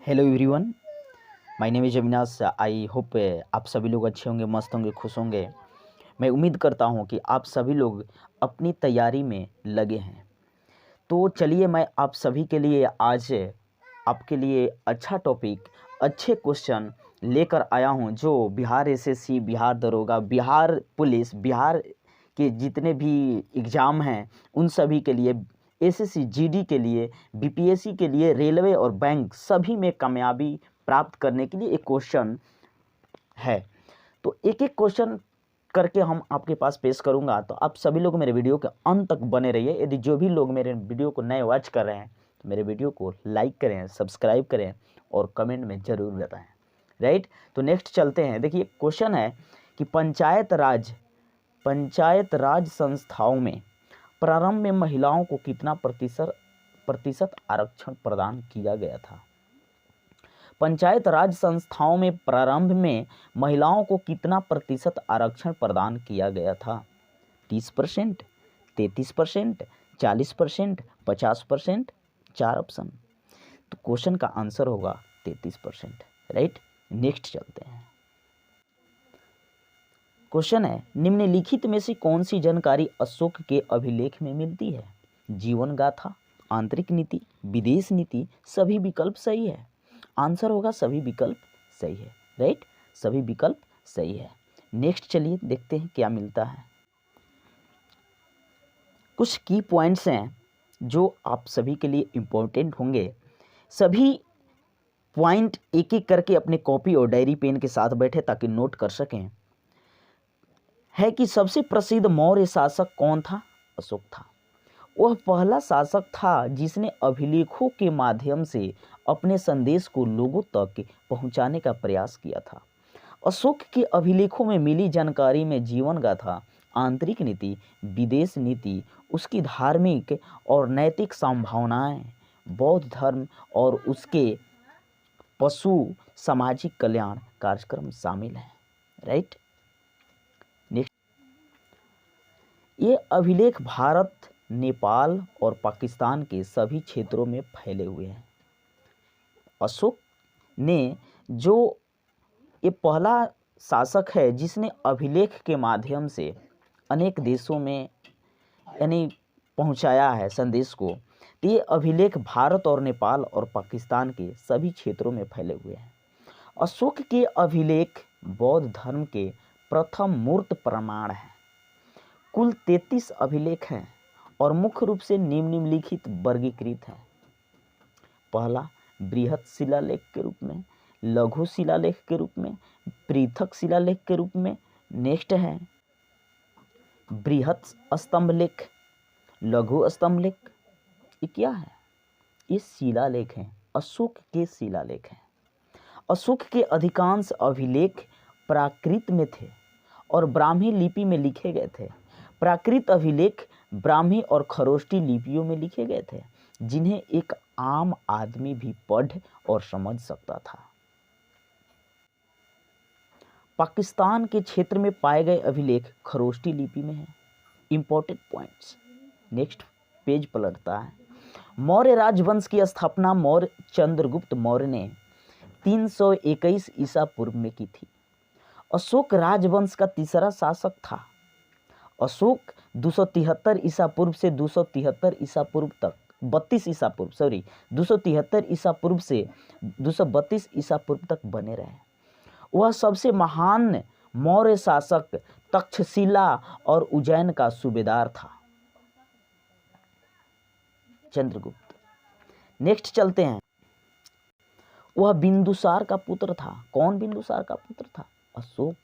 Hello everyone, my name is Avinash. I hope आप सभी लोग अच्छे होंगे, मस्त होंगे, खुश होंगे। मैं उम्मीद करता हूं कि आप सभी लोग अपनी तैयारी में लगे हैं। तो चलिए, मैं आप सभी के लिए आज आपके लिए अच्छा टॉपिक, अच्छे क्वेश्चन लेकर आया हूं, जो बिहार एसएससी, बिहार दरोगा, बिहार पुलिस, बिहार के जितने भी एग्ज़ाम हैं उन सभी के लिए, एसएससी जीडी के लिए, बीपीएससी के लिए, रेलवे और बैंक सभी में कामयाबी प्राप्त करने के लिए एक क्वेश्चन है। तो एक एक क्वेश्चन करके हम आपके पास पेश करूंगा। तो आप सभी लोग मेरे वीडियो के अंत तक बने रहिए। यदि जो भी लोग मेरे वीडियो को नए वॉच कर रहे हैं तो मेरे वीडियो को लाइक करें, सब्सक्राइब करें और कमेंट में ज़रूर बताएं। राइट, तो नेक्स्ट चलते हैं। देखिए, क्वेश्चन है कि पंचायत राज संस्थाओं में प्रारंभ में महिलाओं को कितना प्रतिशत आरक्षण प्रदान किया गया था? पंचायत राज संस्थाओं में प्रारंभ में महिलाओं को कितना प्रतिशत आरक्षण प्रदान किया गया था? 30%, 33%, 40%, 50%? 4 ऑप्शन। तो क्वेश्चन का आंसर होगा 33%। राइट, नेक्स्ट चलते हैं। क्वेश्चन है, निम्नलिखित में से कौन सी जानकारी अशोक के अभिलेख में मिलती है? जीवन गाथा, आंतरिक नीति, विदेश नीति? सभी विकल्प सही है। आंसर होगा सभी विकल्प सही है। राइट, सभी विकल्प सही है। नेक्स्ट चलिए देखते हैं क्या मिलता है। कुछ की पॉइंट्स हैं जो आप सभी के लिए इम्पोर्टेंट होंगे। सभी पॉइंट एक एक करके अपने कॉपी और डायरी पेन के साथ बैठे ताकि नोट कर सकें। है कि सबसे प्रसिद्ध मौर्य शासक कौन था? अशोक था। वह पहला शासक था जिसने अभिलेखों के माध्यम से अपने संदेश को लोगों तक पहुंचाने का प्रयास किया था। अशोक के अभिलेखों में मिली जानकारी में जीवन गाथा, आंतरिक नीति, विदेश नीति, उसकी धार्मिक और नैतिक संभावनाएं, बौद्ध धर्म और उसके पशु सामाजिक कल्याण कार्यक्रम शामिल हैं। राइट, ये अभिलेख भारत, नेपाल और पाकिस्तान के सभी क्षेत्रों में फैले हुए हैं। अशोक ने जो ये पहला शासक है जिसने अभिलेख के माध्यम से अनेक देशों में यानी पहुंचाया है संदेश को। तो ये अभिलेख भारत और नेपाल और पाकिस्तान के सभी क्षेत्रों में फैले हुए हैं। अशोक के अभिलेख बौद्ध धर्म के प्रथम मूर्त प्रमाण हैं। कुल 33 अभिलेख हैं और मुख्य रूप से निम्नलिखित वर्गीकृत हैं। पहला, बृहत शिलालेख के रूप में, लघु शिलालेख के रूप में, पृथक शिलालेख के रूप में। नेक्स्ट है बृहत स्तंभलेख, लघु स्तंभलेख। ये क्या है? ये शिलालेख हैं, अशोक के शिलालेख हैं। अशोक के अधिकांश अभिलेख प्राकृत में थे और ब्राह्मी लिपि में लिखे गए थे। प्राकृत अभिलेख ब्राह्मी और खरोष्टी लिपियों में लिखे गए थे, जिन्हें एक आम आदमी भी पढ़ और समझ सकता था। पाकिस्तान के क्षेत्र में पाए गए अभिलेख खरोष्टी लिपि में हैं। Important points. नेक्स्ट पेज पलटता है। मौर्य राजवंश की स्थापना मौर्य चंद्रगुप्त मौर्य ने 321 ईसा पूर्व में की थी। अशोक राजवंश का तीसरा शासक था। अशोक 273 ईसा पूर्व से 273 ईसा पूर्व तक 32 ईसा पूर्व 273 ईसा पूर्व से 232 ईसा पूर्व तक बने रहे। वह सबसे महान मौर्य शासक तक्षशिला और उज्जैन का सूबेदार था, चंद्रगुप्त। नेक्स्ट चलते हैं। वह बिंदुसार का पुत्र था। कौन बिंदुसार का पुत्र था? अशोक।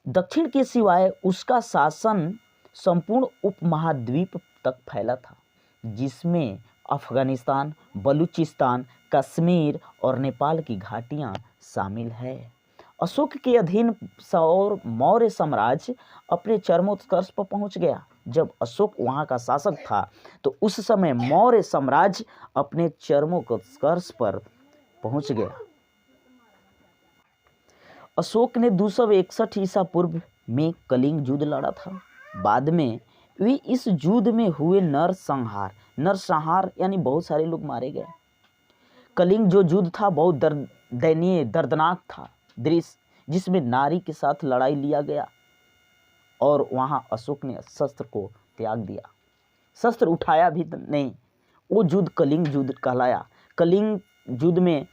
दक्षिण के सिवाय उसका शासन संपूर्ण उपमहाद्वीप तक फैला था, जिसमें अफगानिस्तान, बलूचिस्तान, कश्मीर और नेपाल की घाटियां शामिल है। अशोक के अधीन मौर्य साम्राज्य अपने चरमोत्कर्ष पर पहुंच गया। जब अशोक वहां का शासक था तो उस समय मौर्य साम्राज्य अपने चरमोत्कर्ष पर पहुंच गया। अशोक ने 261 ईसा पूर्व में कलिंग युद्ध लड़ा था। बाद में वे इस युद्ध में हुए नरसंहार यानी बहुत सारे लोग मारे गए। कलिंग जो युद्ध था बहुत दयनीय दर्दनाक था दृश्य, जिसमें नारी के साथ लड़ाई लिया गया और वहाँ अशोक ने शस्त्र को त्याग दिया, शस्त्र उठाया भी नहीं। वो युद्ध कलिंग युद्ध कहलाया। कलिंग युद्ध में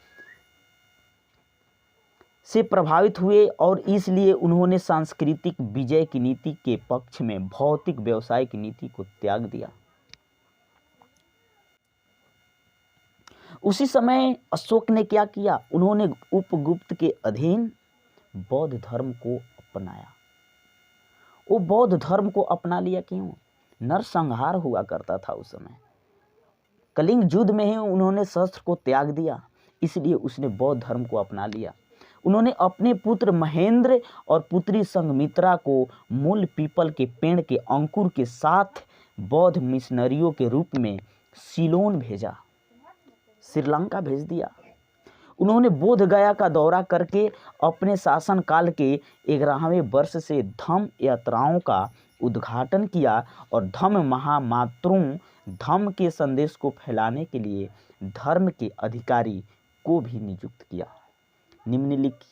से प्रभावित हुए और इसलिए उन्होंने सांस्कृतिक विजय की नीति के पक्ष में भौतिक व्यवसाय की नीति को त्याग दिया। उसी समय अशोक ने क्या किया, उन्होंने उपगुप्त के अधीन बौद्ध धर्म को अपनाया। वो बौद्ध धर्म को अपना लिया। क्यों? नरसंहार हुआ करता था उस समय। कलिंग युद्ध में ही उन्होंने शस्त्र को त्याग दिया, इसलिए उसने बौद्ध धर्म को अपना लिया। उन्होंने अपने पुत्र महेंद्र और पुत्री संघमित्रा को मूल पीपल के पेड़ के अंकुर के साथ बौद्ध मिशनरियों के रूप में सिलोन भेजा, श्रीलंका भेज दिया। उन्होंने बोध गया का दौरा करके अपने शासनकाल के 11वें वर्ष से धम्म यात्राओं का उद्घाटन किया और धम्म महामात्रों धम्म के संदेश को फैलाने के लिए धर्म के अधिकारी को भी नियुक्त किया। निम्नलिखित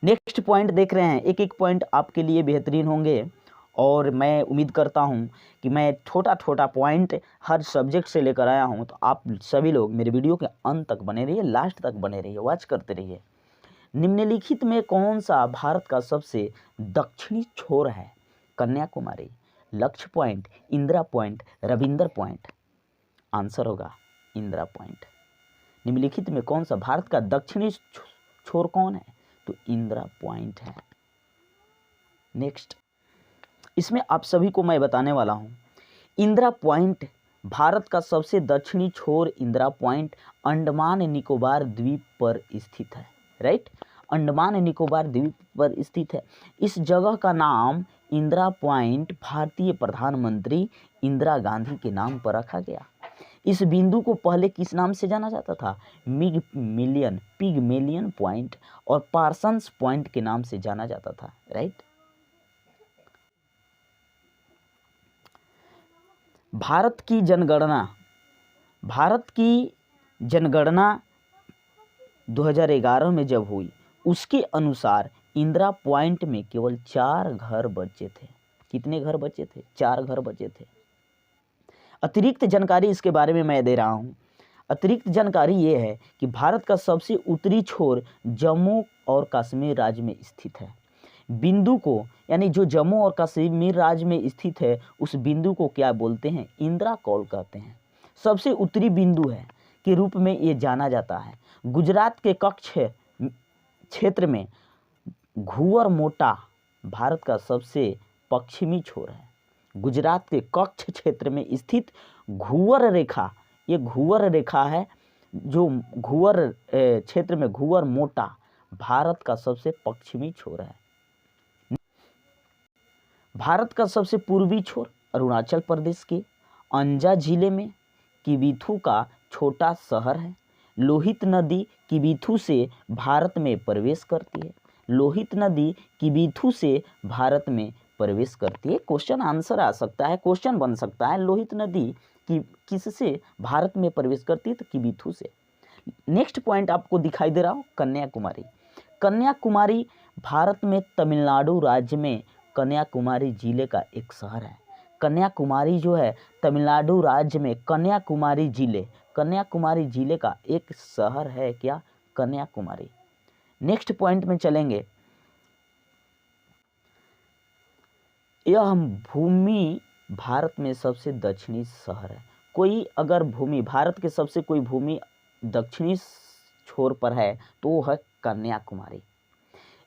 नेक्स्ट पॉइंट देख रहे हैं। एक एक पॉइंट आपके लिए बेहतरीन होंगे और मैं उम्मीद करता हूं कि मैं छोटा छोटा पॉइंट हर सब्जेक्ट से लेकर आया हूं, तो आप सभी लोग मेरे वीडियो के अंत तक बने रहिए, लास्ट तक बने रहिए, वॉच करते रहिए। निम्नलिखित में कौन सा भारत का सबसे दक्षिणी छोर है? कन्याकुमारी, लक्ष्य point, Indira point, Ravinder point. Answer होगा इंदिरा पॉइंट। निम्नलिखित में कौन सा भारत का दक्षिणी छोर कौन है? तो इंदिरा पॉइंट है। नेक्स्ट, इसमें आप सभी को मैं बताने वाला हूं, इंदिरा पॉइंट भारत का सबसे दक्षिणी छोर इंदिरा पॉइंट अंडमान निकोबार द्वीप पर स्थित है। राइट, अंडमान निकोबार द्वीप पर स्थित है। इस जगह का नाम इंदिरा पॉइंट भारतीय प्रधानमंत्री इंदिरा गांधी के नाम पर रखा गया। इस बिंदु को पहले किस नाम से जाना जाता था? पिगमेलियन पॉइंट और पार्सन्स पॉइंट के नाम से जाना जाता था। राइट, भारत की जनगणना 2011 में जब हुई, उसके अनुसार इंदिरा पॉइंट में केवल 4 घर बचे थे। कितने घर बचे थे? 4 घर बचे थे। अतिरिक्त जानकारी इसके बारे में मैं दे रहा हूँ। अतिरिक्त जानकारी ये है कि भारत का सबसे उत्तरी छोर जम्मू और कश्मीर राज्य में स्थित है। बिंदु को, यानी जो जम्मू और कश्मीर राज्य में स्थित है, उस बिंदु को क्या बोलते हैं? इंदिरा कॉल कहते हैं। सबसे उत्तरी बिंदु है के रूप में ये जाना जाता है। गुजरात के कच्छ क्षेत्र में घुवर मोटा भारत का सबसे पश्चिमी छोर है। गुजरात के कच्छ क्षेत्र में स्थित घुवर रेखा, ये घुवर रेखा है, जो घुवर क्षेत्र में घुवर मोटा भारत का सबसे पश्चिमी छोर है। भारत का सबसे पूर्वी छोर अरुणाचल प्रदेश के अंजा जिले में किबिथु का छोटा शहर है। लोहित नदी किबिथु से भारत में प्रवेश करती है। लोहित नदी किबिथु से भारत में प्रवेश करती है। क्वेश्चन आंसर आ सकता है, क्वेश्चन बन सकता है, लोहित नदी की किससे भारत में प्रवेश करती है? तो किबिथु से। नेक्स्ट पॉइंट आपको दिखाई दे रहा हो, कन्याकुमारी। कन्याकुमारी भारत में तमिलनाडु राज्य में कन्याकुमारी जिले का एक शहर है। कन्याकुमारी जो है तमिलनाडु राज्य में कन्याकुमारी जिले का एक शहर है। क्या? कन्याकुमारी। नेक्स्ट पॉइंट में चलेंगे। यह भूमि भारत में सबसे दक्षिणी शहर है। कोई अगर भूमि, भारत के सबसे कोई भूमि दक्षिणी छोर पर है तो वो है कन्याकुमारी।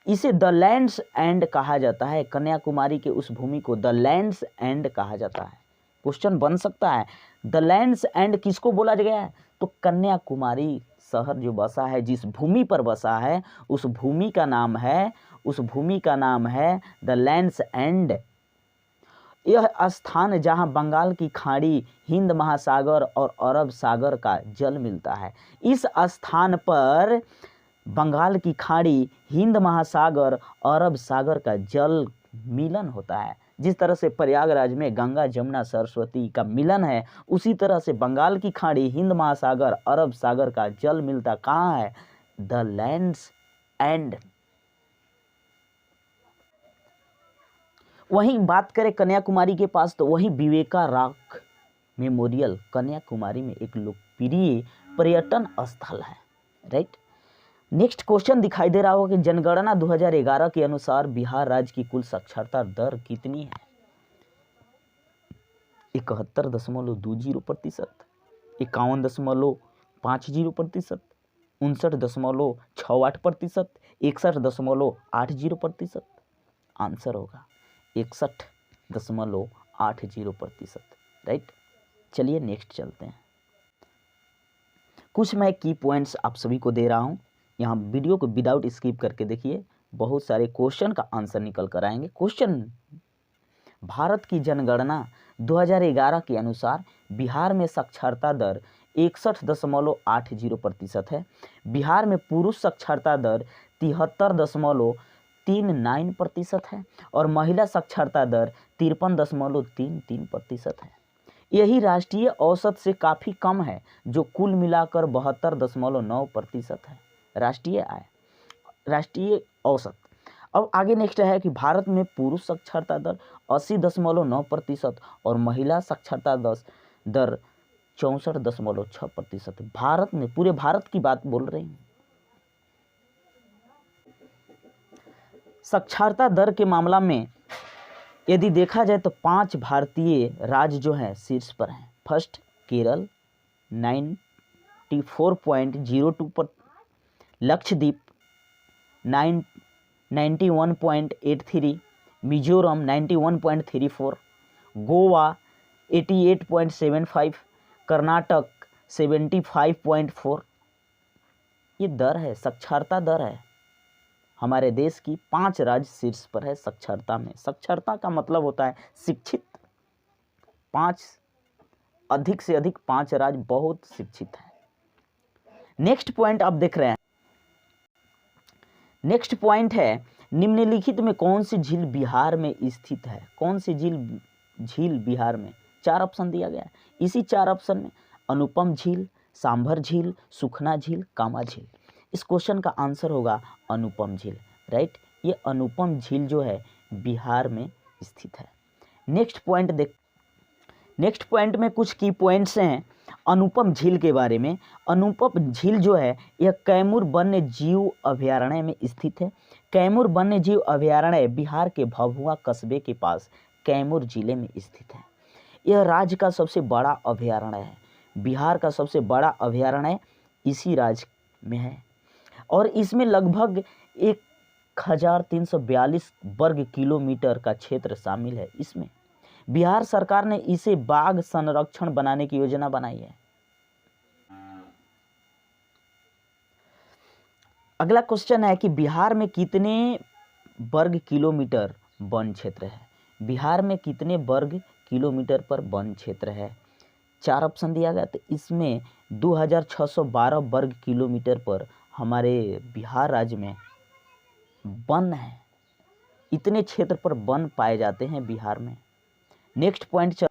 इसे द लैंड्स एंड कहा जाता है। कन्याकुमारी के उस भूमि को द लैंड्स एंड कहा जाता है। क्वेश्चन बन सकता है, द लैंड्स एंड किसको बोला गया है? तो कन्याकुमारी शहर जो बसा है, जिस भूमि पर बसा है, उस भूमि का नाम है द लैंड्स एंड। यह स्थान जहां बंगाल की खाड़ी, हिंद महासागर और अरब सागर का जल मिलता है। इस स्थान पर बंगाल की खाड़ी, हिंद महासागर, अरब सागर का जल मिलन होता है। जिस तरह से प्रयागराज में गंगा जमुना सरस्वती का मिलन है, उसी तरह से बंगाल की खाड़ी, हिंद महासागर, अरब सागर का जल मिलता कहाँ है? The lands and. वहीं बात करें कन्याकुमारी के पास, तो वहीं विवेका रॉक मेमोरियल कन्याकुमारी में एक लोकप्रिय पर्यटन स्थल है, राइट। नेक्स्ट क्वेश्चन दिखाई दे रहा होगा कि जनगणना 2011 के अनुसार बिहार राज्य की कुल साक्षरता दर कितनी है? 71.20%, 51.50%, 59.68%, 61.80%। आंसर होगा 61.80%, राइट। चलिए नेक्स्ट चलते हैं। कुछ मैं की पॉइंट्स आप सभी को दे रहा हूं, यहाँ वीडियो को विदाउट स्किप करके देखिए, बहुत सारे क्वेश्चन का आंसर निकल कर आएंगे। क्वेश्चन, भारत की जनगणना 2011 के अनुसार बिहार में साक्षरता दर 61.80% है। बिहार में पुरुष साक्षरता दर 73.39% है और महिला साक्षरता दर 53.33% है। यही राष्ट्रीय औसत से काफ़ी कम है, जो कुल मिलाकर 72.9% है राष्ट्रीय औसत। अब आगे नेक्स्ट है कि भारत में पुरुष साक्षरता दर 80.9% और महिला साक्षरता दर 64.6%। भारत में, पूरे भारत की बात बोल रहे हैं। साक्षरता दर के मामला में यदि देखा जाए तो 5 भारतीय राज्य जो हैं शीर्ष पर हैं। फर्स्ट केरल 94.02 पर, लक्षद्वीप 91.83, मिजोरम 91.34, गोवा 88.75, कर्नाटक 75.4। ये दर है, साक्षरता दर है। हमारे देश की 5 राज्य शीर्ष पर है साक्षरता में। साक्षरता का मतलब होता है शिक्षित। 5 अधिक से अधिक 5 राज्य बहुत शिक्षित है। नेक्स्ट पॉइंट आप देख रहे हैं। नेक्स्ट पॉइंट है, निम्नलिखित में कौन सी झील बिहार में स्थित है? कौन सी झील बिहार में? 4 ऑप्शन दिया गया है। इसी 4 ऑप्शन में अनुपम झील, सांभर झील, सुखना झील, कामा झील। इस क्वेश्चन का आंसर होगा अनुपम झील, राइट। ये अनुपम झील जो है बिहार में स्थित है। नेक्स्ट पॉइंट में कुछ की पॉइंट्स हैं अनुपम झील के बारे में। अनुपम झील जो है यह कैमूर वन्य जीव अभयारण्य में स्थित है। कैमूर वन्य जीव अभयारण्य बिहार के भभुआ कस्बे के पास कैमूर जिले में स्थित है। यह राज्य का सबसे बड़ा अभयारण्य है। बिहार का सबसे बड़ा अभयारण्य इसी राज्य में है और इसमें लगभग 1342 वर्ग किलोमीटर का क्षेत्र शामिल है। इसमें बिहार सरकार ने इसे बाघ संरक्षण बनाने की योजना बनाई है। अगला क्वेश्चन है कि बिहार में कितने वर्ग किलोमीटर वन क्षेत्र है? बिहार में कितने वर्ग किलोमीटर पर वन क्षेत्र है? 4 ऑप्शन दिया गया, तो इसमें 2612 वर्ग किलोमीटर पर हमारे बिहार राज्य में वन है। इतने क्षेत्र पर वन पाए जाते हैं बिहार में। नेक्स्ट पॉइंट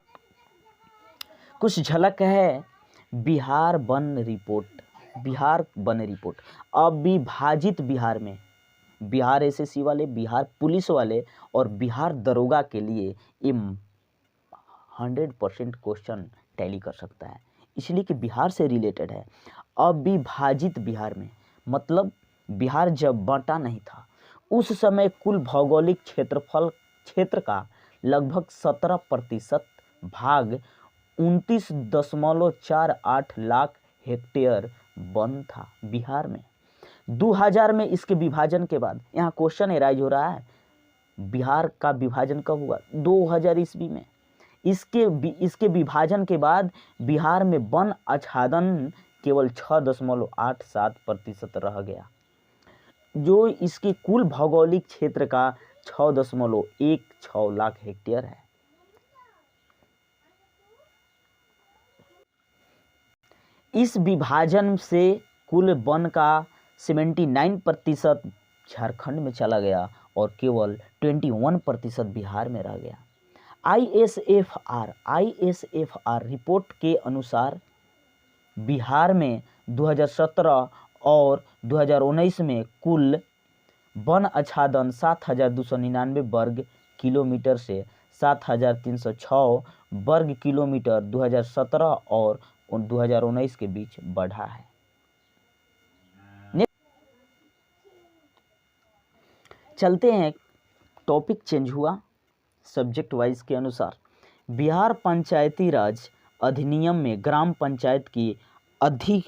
कुछ झलक है बिहार वन रिपोर्ट। अविभाजित बिहार में बिहार एसएससी वाले, बिहार पुलिस वाले और बिहार दरोगा के लिए ये 100% क्वेश्चन टैली कर सकता है, इसलिए कि बिहार से रिलेटेड है। अविभाजित बिहार में मतलब बिहार जब बंटा नहीं था उस समय कुल भौगोलिक क्षेत्र का लगभग 17% भाग 29.48 लाख हेक्टेयर वन था बिहार में। 2000 में इसके विभाजन के बाद, यहाँ क्वेश्चन एराइज हो रहा है बिहार का विभाजन कब हुआ? 2000 ईस्वी में। इसके विभाजन के बाद बिहार में वन आच्छादन केवल 6.87% रह गया, जो इसके कुल भौगोलिक क्षेत्र का 6.16 लाख हेक्टेयर है। इस विभाजन से कुल वन का 79% झारखंड में चला गया और केवल 21% बिहार में रह गया। आईएसएफआर रिपोर्ट के अनुसार बिहार में 2017 और 2019 में कुल वन आच्छादन 7,299 वर्ग किलोमीटर से 7,306 वर्ग किलोमीटर 2017 और 2019 के बीच बढ़ा है। चलते हैं, टॉपिक चेंज हुआ सब्जेक्ट वाइज के अनुसार। बिहार पंचायती राज अधिनियम में ग्राम पंचायत की अवधि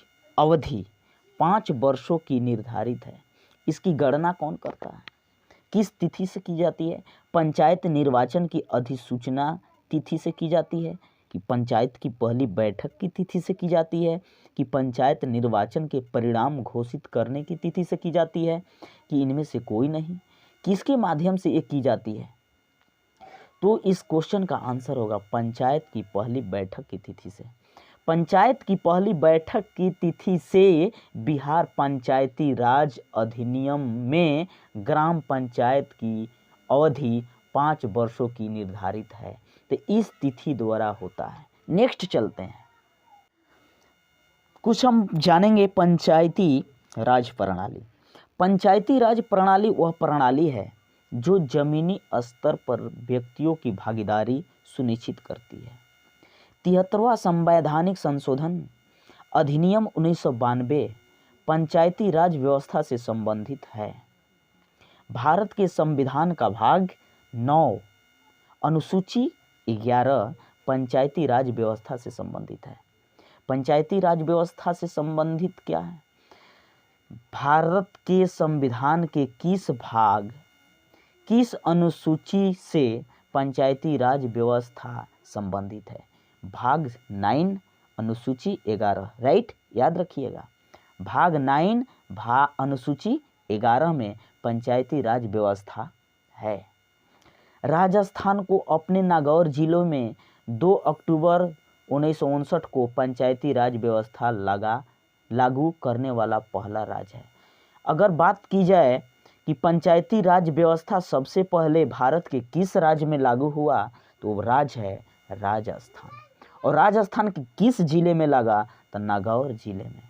5 वर्षों की निर्धारित है। इसकी गणना कौन करता है, किस तिथि से की जाती है? पंचायत निर्वाचन की अधिसूचना तिथि से की जाती है, कि पंचायत की पहली बैठक की तिथि से की जाती है, कि पंचायत निर्वाचन के परिणाम घोषित करने की तिथि से की जाती है, कि इनमें से कोई नहीं? किसके माध्यम से ये की जाती है? तो इस क्वेश्चन का आंसर होगा पंचायत की पहली बैठक की तिथि से। पंचायत की पहली बैठक की तिथि से बिहार पंचायती राज अधिनियम में ग्राम पंचायत की अवधि 5 वर्षों की निर्धारित है, तो इस तिथि द्वारा होता है। नेक्स्ट चलते हैं, कुछ हम जानेंगे पंचायती राज प्रणाली। पंचायती राज प्रणाली वह प्रणाली है जो जमीनी स्तर पर व्यक्तियों की भागीदारी सुनिश्चित करती है। 73वां संवैधानिक संशोधन अधिनियम 1992 पंचायती राज व्यवस्था से संबंधित है। भारत के संविधान का भाग 9 अनुसूची 11 पंचायती राज व्यवस्था से संबंधित है। पंचायती राज व्यवस्था से संबंधित क्या है? भारत के संविधान के किस अनुसूची से पंचायती राज व्यवस्था संबंधित है? भाग 9 अनुसूची 11, राइट, याद रखिएगा। भाग 9 अनुसूची 11 में पंचायती राज व्यवस्था है। राजस्थान को अपने नागौर जिलों में 2 अक्टूबर 1959 को पंचायती राज व्यवस्था लागू करने वाला पहला राज्य है। अगर बात की जाए कि पंचायती राज व्यवस्था सबसे पहले भारत के किस राज्य में लागू हुआ, तो वो राज्य है राजस्थान। और राजस्थान के किस जिले में लगा? तो नागौर जिले में।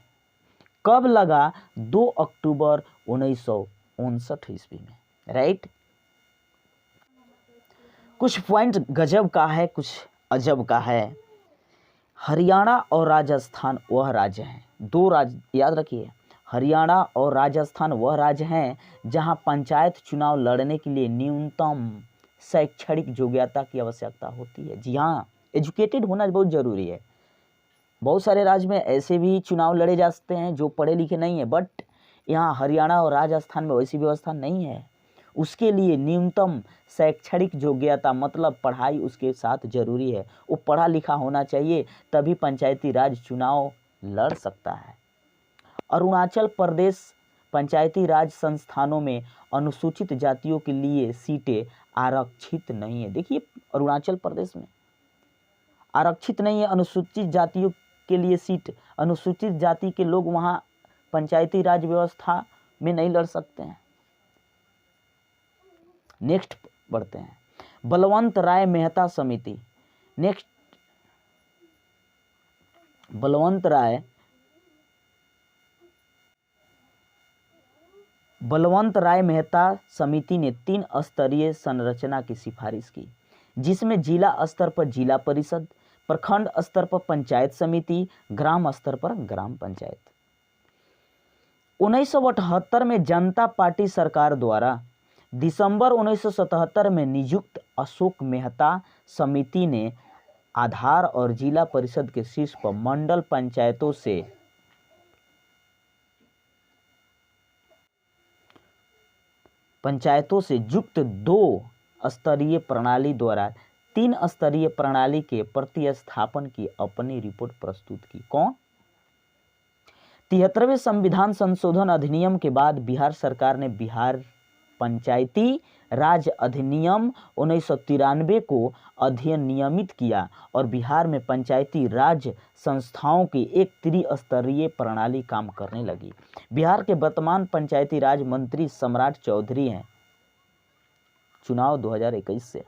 कब लगा? 2 अक्टूबर 1959 ईस्वी में, राइट। कुछ पॉइंट गजब का है, कुछ अजब का है। हरियाणा और राजस्थान वह राज्य हैं, 2 राज्य याद रखिए। हरियाणा और राजस्थान वह राज्य हैं जहां पंचायत चुनाव लड़ने के लिए न्यूनतम शैक्षणिक योग्यता की आवश्यकता होती है। जी हाँ, एजुकेटेड होना बहुत ज़रूरी है। बहुत सारे राज्य में ऐसे भी चुनाव लड़े जा सकते हैं जो पढ़े लिखे नहीं है, बट यहाँ हरियाणा और राजस्थान में वैसी व्यवस्था नहीं है। उसके लिए न्यूनतम शैक्षणिक योग्यता मतलब पढ़ाई उसके साथ जरूरी है, वो पढ़ा लिखा होना चाहिए, तभी पंचायती राज चुनाव लड़ सकता है। अरुणाचल प्रदेश पंचायती राज संस्थानों में अनुसूचित जातियों के लिए सीटें आरक्षित नहीं है। देखिए, अरुणाचल प्रदेश में आरक्षित नहीं है अनुसूचित जातियों के लिए सीट। अनुसूचित जाति के लोग वहाँ पंचायती राज व्यवस्था में नहीं लड़ सकते हैं। नेक्स्ट बढ़ते हैं, बलवंत राय मेहता समिति। नेक्स्ट, बलवंत राय मेहता समिति ने 3 स्तरीय संरचना की सिफारिश की, जिसमें जिला स्तर पर जिला परिषद, प्रखंड स्तर पर पंचायत समिति, ग्राम स्तर पर ग्राम पंचायत। 1978 में जनता पार्टी सरकार द्वारा दिसंबर 1977 में नियुक्त अशोक मेहता समिति ने आधार और जिला परिषद के शीर्ष पर मंडल पंचायतों से युक्त 2 स्तरीय प्रणाली द्वारा 3 स्तरीय प्रणाली के प्रतिस्थापन की अपनी रिपोर्ट प्रस्तुत की। कौन? 73वें संविधान संशोधन अधिनियम के बाद बिहार सरकार ने बिहार पंचायती राज अधिनियम 1993 को अधिनियमित किया और बिहार में पंचायती राज संस्थाओं की एक त्रिस्तरीय प्रणाली काम करने लगी। बिहार के वर्तमान पंचायती राज मंत्री सम्राट चौधरी हैं। चुनाव 2021 से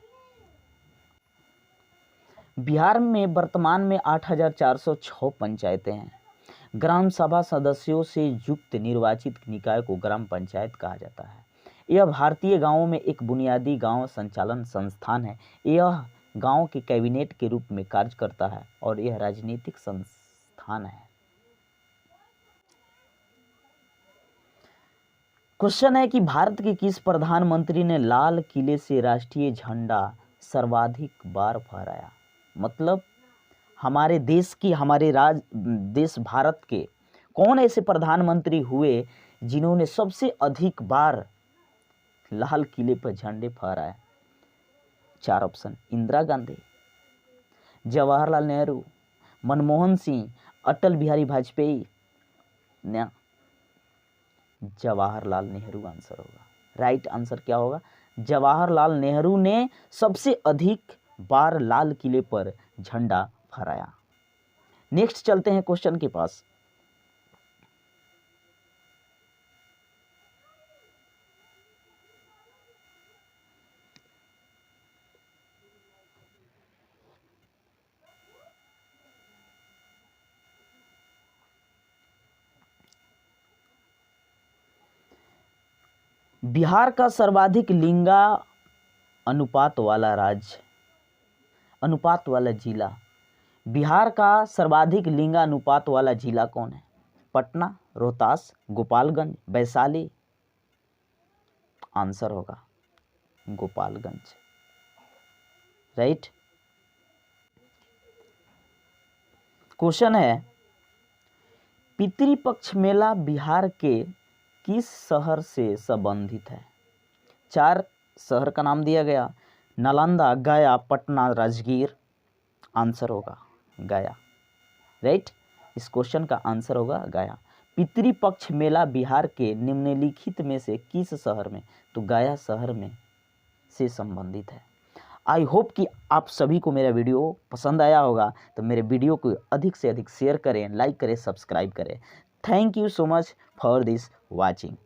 बिहार में वर्तमान में 8,406 पंचायतें हैं। ग्राम सभा सदस्यों से युक्त निर्वाचित निकाय को ग्राम पंचायत कहा जाता है। यह भारतीय गांवों में एक बुनियादी गांव संचालन संस्थान है। यह गांव के कैबिनेट के रूप में कार्य करता है और यह राजनीतिक संस्थान है। क्वेश्चन है कि भारत के किस प्रधानमंत्री ने लाल किले से राष्ट्रीय झंडा सर्वाधिक बार फहराया? मतलब हमारे देश भारत के कौन ऐसे प्रधानमंत्री हुए जिन्होंने सबसे अधिक बार लाल किले पर झंडे फहराए? 4 ऑप्शन: इंदिरा गांधी, जवाहरलाल नेहरू, मनमोहन सिंह, अटल बिहारी वाजपेयी। जवाहरलाल नेहरू आंसर होगा। राइट आंसर क्या होगा? जवाहरलाल नेहरू ने सबसे अधिक बार लाल किले पर झंडा फहराया। नेक्स्ट चलते हैं क्वेश्चन के पास। बिहार का सर्वाधिक लिंगा अनुपात वाला जिला, बिहार का सर्वाधिक लिंगा अनुपात वाला जिला कौन है? पटना, रोहतास, गोपालगंज, वैशाली। आंसर होगा गोपालगंज। राइट। क्वेश्चन है, पितृपक्ष मेला बिहार के किस शहर से संबंधित है? 4 शहर का नाम दिया गया: नालंदा, गया, पटना, राजगीर। आंसर होगा गया। राइट। इस क्वेश्चन का आंसर होगा गया। पितृपक्ष मेला बिहार के निम्नलिखित में से किस शहर में? तो गया शहर में से संबंधित है। आई होप कि आप सभी को मेरा वीडियो पसंद आया होगा, तो मेरे वीडियो को अधिक से अधिक शेयर करें, लाइक करें, सब्सक्राइब करें। Thank you so much for this watching.